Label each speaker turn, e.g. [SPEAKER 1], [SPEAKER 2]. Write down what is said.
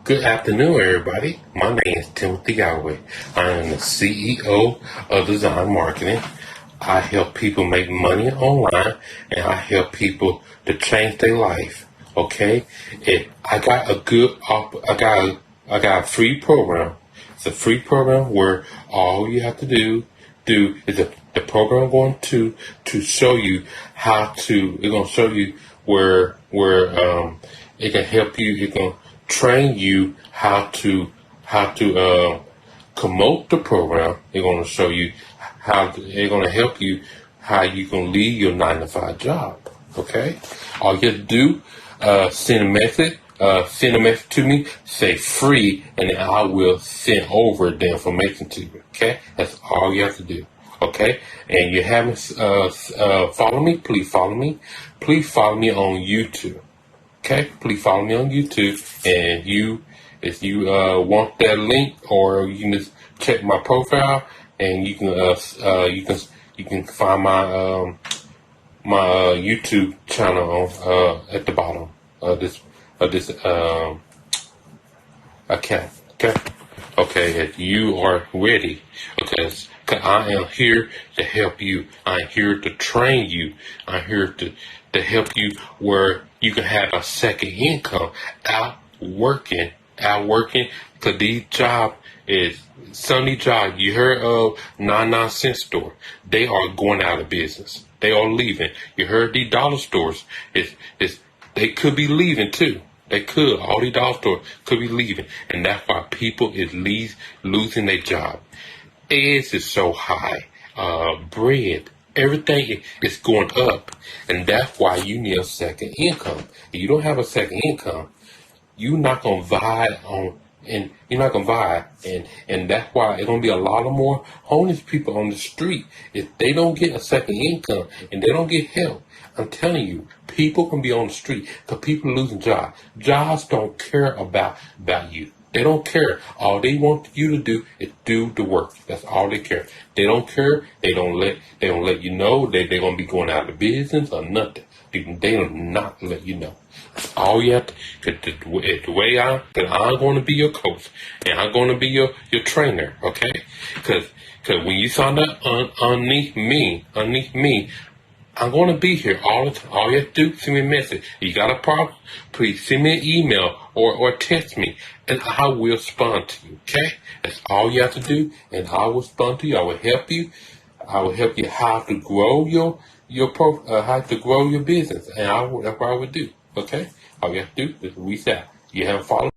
[SPEAKER 1] Good afternoon, everybody. My name is Timothy Galloway. I am the CEO of Design Marketing. I help people make money online, and I help people to change their life. Okay, I got I got a free program. It's a free program where all you have to do is the program going to show you how to. It's going to show you where it can help you. It can train you how to promote the program. They're going to show you they're going to help you how you can leave your 9 to 5 job. Okay, all you have to do send a message to me, say free, and then I will send over the information to you. Okay, that's all you have to do. Okay, and you haven't follow me, please follow me. Please follow me on YouTube. Okay, please follow me on YouTube, and if you want that link, or you can just check my profile, and you can find my YouTube channel at the bottom of this account. Okay, if you are ready, because I am here to help you. I'm here to train you. I'm here to help you where you can have a second income out working, because these jobs some of these jobs you heard of 99-cent store, they are going out of business. They are leaving. You heard these dollar stores, they could be leaving too. All these dollar stores could be leaving, and that's why people is losing their job. Eggs is so high, bread, everything is going up, and that's why you need a second income. If you don't have a second income, you're not gonna vibe and that's why it's gonna be a lot of more homeless people on the street if they don't get a second income and they don't get help. I'm telling you, people can be on the street because people are losing jobs. Jobs don't care about you. They don't care. All they want you to do is do the work. That's all they care. They don't care. They don't let you know they're gonna be going out of business or nothing. They do not let you know. All you have to, the way I'm going to be your coach, and I'm going to be your trainer. Okay? Because when you sign up underneath me, I'm going to be here all the time. All you have to do, send me a message. If you got a problem, please send me an email or text me, and I will respond to you. Okay? That's all you have to do, and I will respond to you. I will help you. I will help you how to grow how to grow your business, and that's what I would do. Okay? All you have to do is reach out. You haven't followed